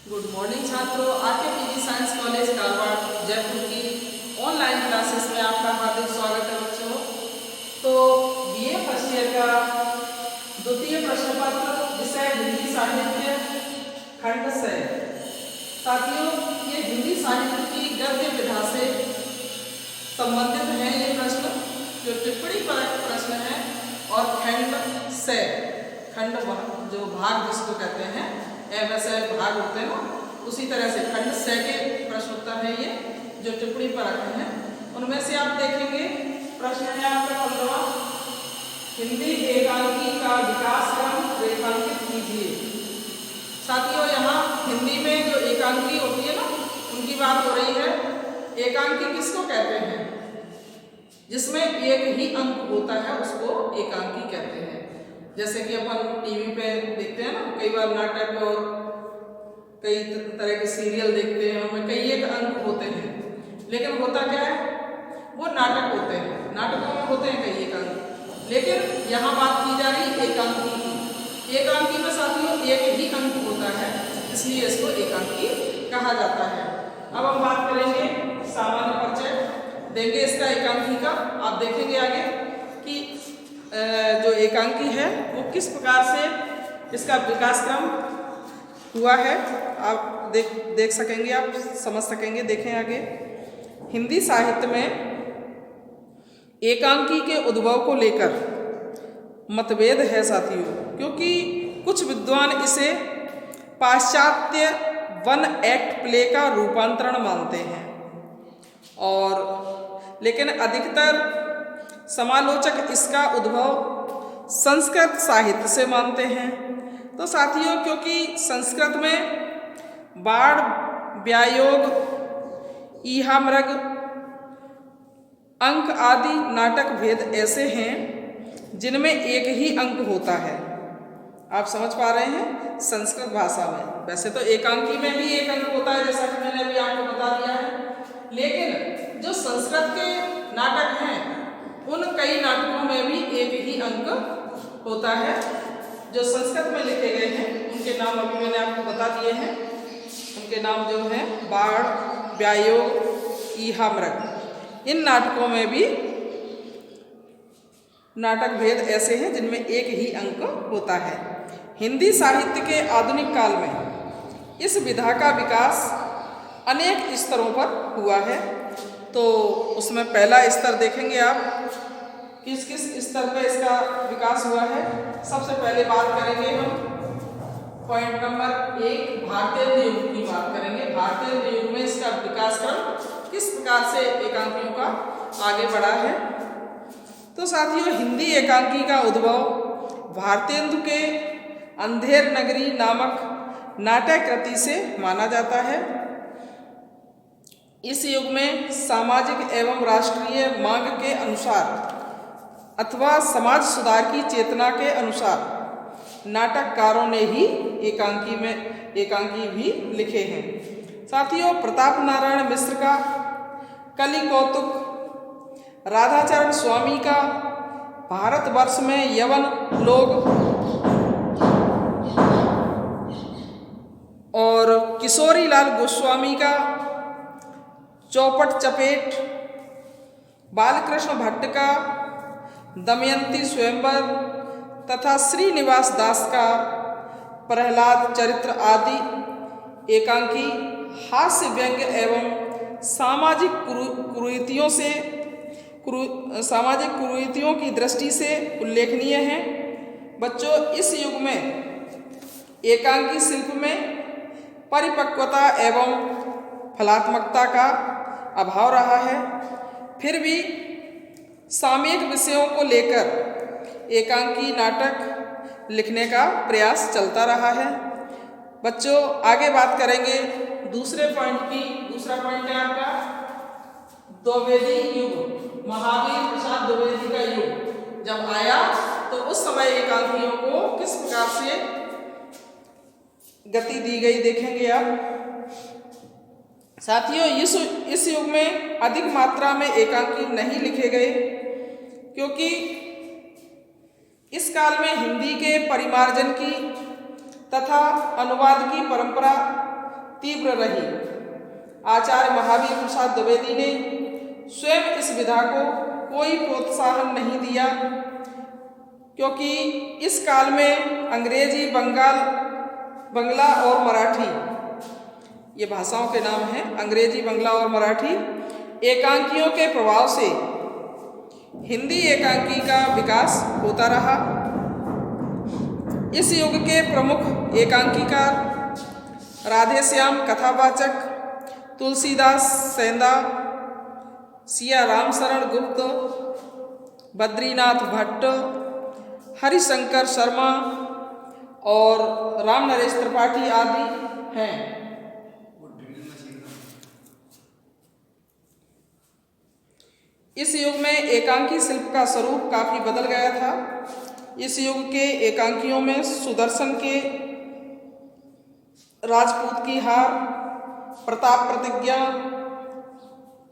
Good morning छात्रों, RK PG science college Karwar Jaipur की online classes में आपका हार्दिक स्वागत है बच्चों। तो बीए फर्स्ट ईयर का द्वितीय प्रश्न पत्र विषय हिंदी साहित्य खंड से। साथियों, ये हिंदी साहित्य की गद्य विधा से संबंधित है ये प्रश्न, जो टिप्पणी परक प्रश्न है। और खंड से, खंड जो भाग जिसको कहते हैं, एमएसएल भाग होते हैं ना, उसी तरह से खंड से के प्रश्न उत्तर है ये, जो टिप्पणी परक हैं। उनमें से आप देखेंगे प्रश्न है आपका 15वां, हिंदी एकांकी का विकास क्रम रेखांकित कीजिए। साथियों, यहाँ हिंदी में जो एकांकी होती है ना, उनकी बात हो रही है। एकांकी किसको कहते हैं? जिसमें एक ही अंक होता है उसको एकांकी कहते हैं। जैसे कि अपन टीवी पे देखते हैं ना, कई बार नाटक और कई तरह के सीरियल देखते हैं, उनमें कई एक अंक होते हैं, लेकिन होता क्या है, वो नाटक होते हैं, नाटकों में होते हैं कई एक अंक। लेकिन यहाँ बात की जा रही एकांकी की। एकांकी में साथियों एक ही अंक होता है, इसलिए इसको एकांकी कहा जाता है। अब हम बात करेंगे, सामान्य परिचय देंगे इसका एकांकी का। आप देखेंगे आगे कि जो एकांकी है वो किस प्रकार से इसका विकास क्रम हुआ है, आप देख सकेंगे, आप समझ सकेंगे। देखें आगे, हिंदी साहित्य में एकांकी के उद्भव को लेकर मतभेद है साथियों, क्योंकि कुछ विद्वान इसे पाश्चात्य वन एक्ट प्ले का रूपांतरण मानते हैं, और लेकिन अधिकतर समालोचक इसका उद्भव संस्कृत साहित्य से मानते हैं। तो साथियों, क्योंकि संस्कृत में बाण, व्यायोग, ईहामृग, अंक आदि नाटक भेद ऐसे हैं जिनमें एक ही अंक होता है। आप समझ पा रहे हैं? संस्कृत भाषा में वैसे तो एकांकी में भी एक अंक होता है, जैसा कि मैंने अभी आपको बता दिया है, लेकिन जो संस्कृत के नाटक हैं उन कई नाटकों में भी एक ही अंक होता है। जो संस्कृत में लिखे गए हैं उनके नाम अभी मैंने आपको बता दिए हैं। उनके नाम जो हैं बाण, व्यायोग, ईहामृग। इन नाटकों में भी नाटक भेद ऐसे हैं जिनमें एक ही अंक होता है। हिंदी साहित्य के आधुनिक काल में इस विधा का विकास अनेक स्तरों पर हुआ है। तो उसमें पहला स्तर देखेंगे आप, किस किस स्तर पर इसका विकास हुआ है। सबसे पहले बात करेंगे हम पॉइंट नंबर 1, भारतीय युग की बात करेंगे। भारतीय युग में इसका विकास क्रम किस प्रकार से एकांकियों का आगे बढ़ा है। तो साथियों, हिंदी एकांकी का उद्भव भारतेंदु के अंधेर नगरी नामक नाट्य कृति से माना जाता है। इस युग में सामाजिक एवं राष्ट्रीय मांग के अनुसार अथवा समाज सुधार की चेतना के अनुसार नाटककारों ने ही एकांकी भी लिखे हैं। साथियों, प्रताप नारायण मिश्र का कलि कौतुक, राधाचरण स्वामी का भारतवर्ष में यवन लोग, और किशोरी लाल गोस्वामी का चौपट चपेट, बालकृष्ण भट्ट का दमयंती स्वयंवर तथा श्रीनिवास दास का प्रहलाद चरित्र आदि एकांकी हास्य व्यंग्य एवं सामाजिक कुरीतियों की दृष्टि से उल्लेखनीय हैं। बच्चों, इस युग में एकांकी शिल्प में परिपक्वता एवं फलात्मकता का अभाव रहा है। फिर भी सामयिक विषयों को लेकर एकांकी नाटक लिखने का प्रयास चलता रहा है। बच्चों, आगे बात करेंगे दूसरे पॉइंट की। दूसरा पॉइंट है आपका द्विवेदी युग। महावीर प्रसाद द्विवेदी का युग जब आया तो उस समय एकांकियों को किस प्रकार से गति दी गई देखेंगे आप। साथियों, इस युग में अधिक मात्रा में एकांकी नहीं लिखे गए, क्योंकि इस काल में हिंदी के परिमार्जन की तथा अनुवाद की परंपरा तीव्र रही। आचार्य महावीर प्रसाद द्विवेदी ने स्वयं इस विधा को कोई प्रोत्साहन नहीं दिया, क्योंकि इस काल में अंग्रेजी, बंगला और मराठी, ये भाषाओं के नाम हैं, अंग्रेजी, बंगला और मराठी एकांकियों के प्रभाव से हिंदी एकांकी का विकास होता रहा। इस युग के प्रमुख एकांकीकार राधेश्याम कथावाचक, तुलसीदास सेंदा, सिया रामशरण गुप्त, बद्रीनाथ भट्ट, हरिशंकर शर्मा और राम नरेश त्रिपाठी आदि हैं। इस युग में एकांकी शिल्प का स्वरूप काफी बदल गया था। इस युग के एकांकियों में सुदर्शन के राजपूत की हार, प्रताप प्रतिज्ञा,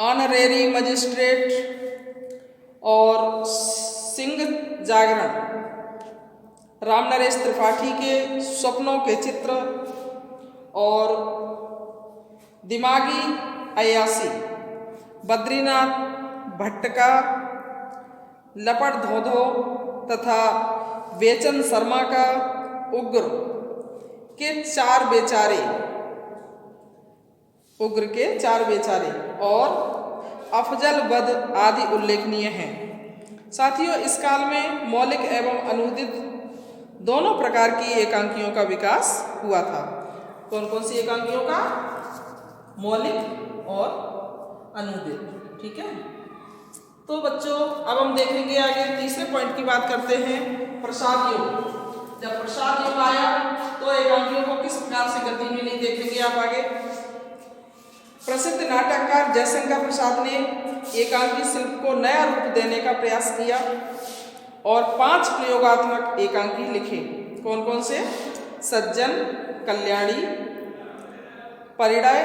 ऑनरेरी मजिस्ट्रेट और सिंह जागरण, राम नरेश त्रिपाठी के स्वप्नों के चित्र और दिमागी अय्यासी, बद्रीनाथ भट्ट का लपट धोधो तथा बेचन शर्मा का उग्र के चार बेचारे और अफजल बद आदि उल्लेखनीय हैं। साथियों, इस काल में मौलिक एवं अनूदित दोनों प्रकार की एकांकियों का विकास हुआ था। कौन कौन सी एकांकियों का? मौलिक और अनूदित। ठीक है, तो बच्चों अब हम देखेंगे आगे तीसरे पॉइंट की बात करते हैं, प्रसाद युग। जब प्रसाद युग आया तो एकांकियों को किस प्रकार से गति मिली देखेंगे आप आगे। प्रसिद्ध नाटककार जयशंकर प्रसाद ने एकांकी शिल्प को नया रूप देने का प्रयास किया और 5 प्रयोगात्मक एकांकी लिखे। कौन कौन से? सज्जन, कल्याणी, परिणय,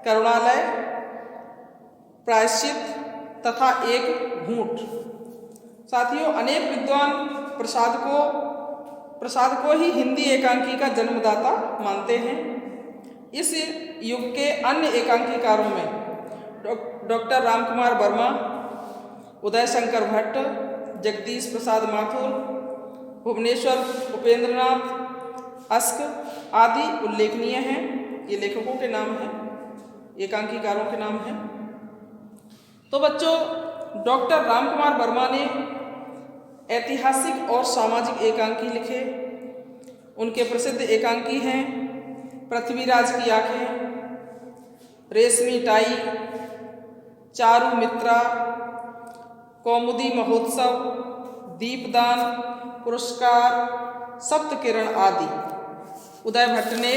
करुणालय, प्रायश्चित तथा एक घूंट। साथियों, अनेक विद्वान प्रसाद को ही हिंदी एकांकी का जन्मदाता मानते हैं। इस युग के अन्य एकांकीकारों में डॉक्टर रामकुमार वर्मा, उदय शंकर भट्ट, जगदीश प्रसाद माथुर, भुवनेश्वर उपेंद्रनाथ अस्क आदि उल्लेखनीय हैं। ये लेखकों के नाम हैं, एकांकीकारों के नाम हैं। तो बच्चों, डॉक्टर रामकुमार वर्मा ने ऐतिहासिक और सामाजिक एकांकी लिखे। उनके प्रसिद्ध एकांकी हैं पृथ्वीराज की आंखें, रेशमी टाई, चारू मित्रा, कौमुदी महोत्सव, दीपदान, पुरस्कार, सप्तकिरण आदि। उदय भट्ट ने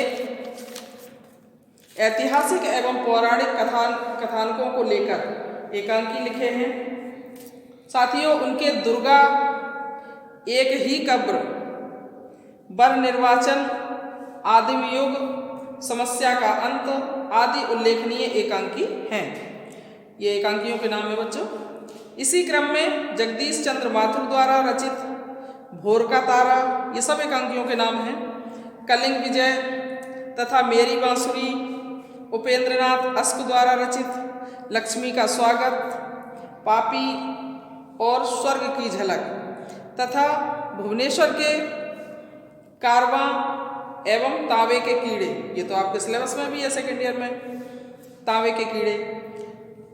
ऐतिहासिक एवं पौराणिक कथानकों को लेकर एकांकी लिखे हैं। साथियों, उनके दुर्गा, एक ही कब्र, वर निर्वाचन, आदिम युग, समस्या का अंत आदि उल्लेखनीय एकांकी हैं। ये एकांकियों के नाम है बच्चों। इसी क्रम में जगदीश चंद्र माथुर द्वारा रचित भोर का तारा, ये सब एकांकियों के नाम हैं। कलिंग विजय तथा मेरी बांसुरी, उपेंद्रनाथ अस्क द्वारा रचित लक्ष्मी का स्वागत, पापी और स्वर्ग की झलक तथा भुवनेश्वर के कारवां एवं तांबे के कीड़े, ये तो आपके सिलेबस में भी है सेकेंड ईयर में, तांबे के कीड़े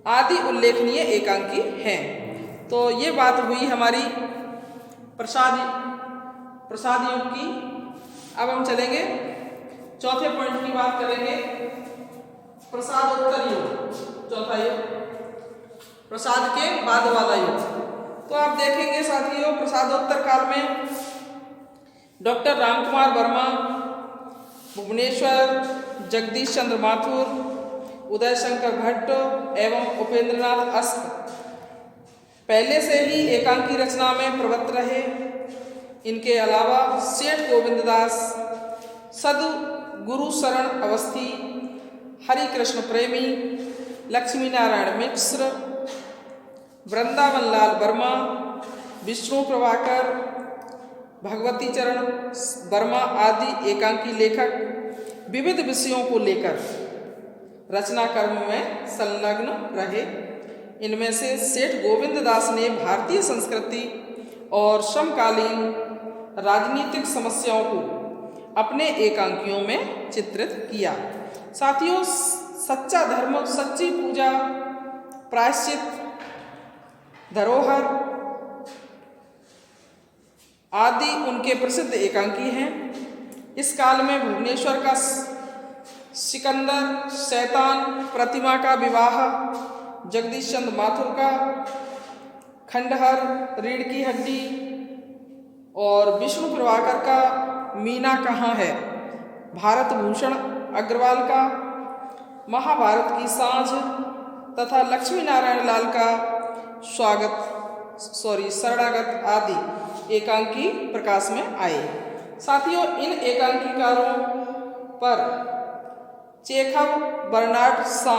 आदि उल्लेखनीय एकांकी हैं। तो ये बात हुई हमारी प्रसाद युग की। अब हम चलेंगे चौथे पॉइंट की बात करेंगे, प्रसादोत्तर युग। चौथा युग प्रसाद के बाद वाला युग। तो आप देखेंगे साथियों, प्रसादोत्तर काल में डॉक्टर रामकुमार वर्मा, भुवनेश्वर, जगदीश चंद्र माथुर, उदय शंकर भट्ट एवं उपेंद्रनाथ अस्क पहले से ही एकांकी रचना में प्रवृत्त रहे। इनके अलावा सेठ गोविंददास, सदु गुरु शरण अवस्थी, हरि कृष्ण प्रेमी, लक्ष्मी नारायण मिश्र, वृंदावन लाल वर्मा, विष्णु प्रभाकर, भगवती चरण वर्मा आदि एकांकी लेखक विविध विषयों को लेकर रचना कर्म में संलग्न रहे। इनमें से सेठ गोविंद दास ने भारतीय संस्कृति और समकालीन राजनीतिक समस्याओं को अपने एकांकियों में चित्रित किया। साथियों, सच्चा धर्म, सच्ची पूजा, प्रायश्चित, धरोहर आदि उनके प्रसिद्ध एकांकी हैं। इस काल में भुवनेश्वर का सिकंदर, शैतान प्रतिमा का विवाह, जगदीश चंद्र माथुर का खंडहर, रीढ़ की हड्डी और विष्णु प्रभाकर का मीना कहाँ है, भारत भूषण अग्रवाल का महाभारत की सांझ तथा लक्ष्मी नारायण लाल का शरणागत आदि एकांकी प्रकाश में आए। साथियों, इन एकांकीकारों पर Chekhov, Bernard Shaw,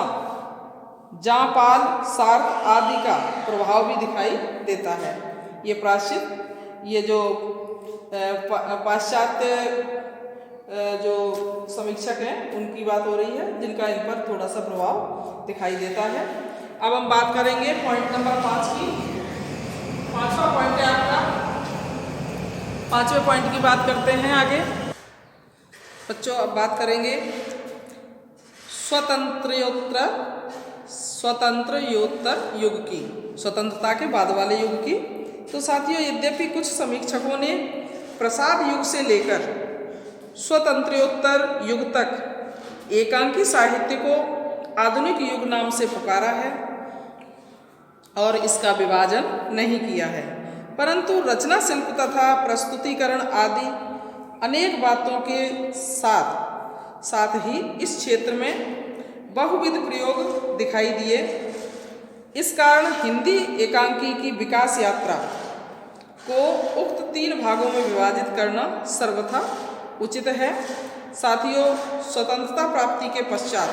John Paul Sartre आदि का प्रभाव भी दिखाई देता है। ये प्रायश्चित, ये जो पाश्चात्य जो समीक्षक हैं उनकी बात हो रही है, जिनका इन पर थोड़ा सा प्रभाव दिखाई देता है। अब हम बात करेंगे पॉइंट नंबर 5 की। 5वां पॉइंट है आपका, 5वें पॉइंट की बात करते हैं आगे। बच्चों, अब बात करेंगे स्वतंत्रोत्तर युग की, स्वतंत्रता के बाद वाले युग की। तो साथियों, यद्यपि कुछ समीक्षकों ने प्रसाद युग से लेकर स्वतंत्रोत्तर युग तक एकांकी साहित्य को आधुनिक युग नाम से पुकारा है और इसका विभाजन नहीं किया है, परंतु रचना शिल्प तथा प्रस्तुतिकरण आदि अनेक बातों के साथ ही इस क्षेत्र में बहुविध प्रयोग दिखाई दिए। इस कारण हिंदी एकांकी की विकास यात्रा को उक्त 3 भागों में विभाजित करना सर्वथा उचित है। साथियों, स्वतंत्रता प्राप्ति के पश्चात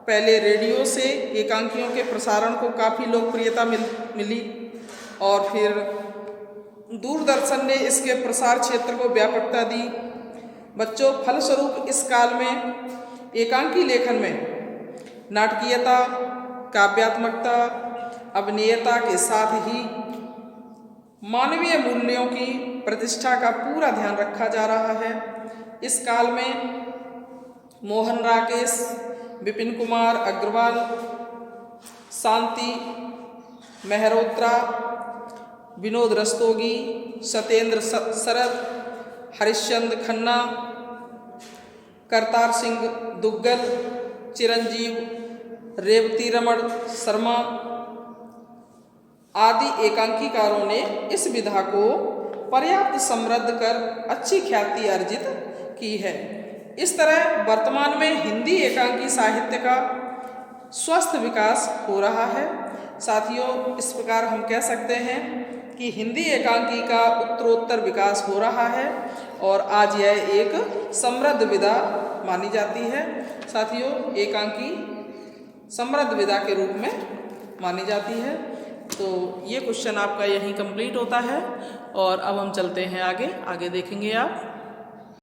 पहले रेडियो से एकांकियों के प्रसारण को काफ़ी लोकप्रियता मिली और फिर दूरदर्शन ने इसके प्रसार क्षेत्र को व्यापकता दी। बच्चों, फलस्वरूप इस काल में एकांकी लेखन में नाटकीयता, काव्यात्मकता, अभिनयता के साथ ही मानवीय मूल्यों की प्रतिष्ठा का पूरा ध्यान रखा जा रहा है। इस काल में मोहन राकेश, विपिन कुमार अग्रवाल, शांति मेहरोत्रा, विनोद रस्तोगी, सत्येंद्र शरद, हरिश्चंद्र खन्ना, करतार सिंह दुग्गल, चिरंजीव, रेवती रमण शर्मा आदि एकांकीकारों ने इस विधा को पर्याप्त समृद्ध कर अच्छी ख्याति अर्जित की है। इस तरह वर्तमान में हिंदी एकांकी साहित्य का स्वस्थ विकास हो रहा है। साथियों, इस प्रकार हम कह सकते हैं कि हिंदी एकांकी का उत्तरोत्तर विकास हो रहा है और आज यह एक समृद्ध विधा मानी जाती है। साथियों, एकांकी समृद्ध विधा के रूप में मानी जाती है। तो ये क्वेश्चन आपका यहीं कंप्लीट होता है और अब हम चलते हैं आगे देखेंगे आप।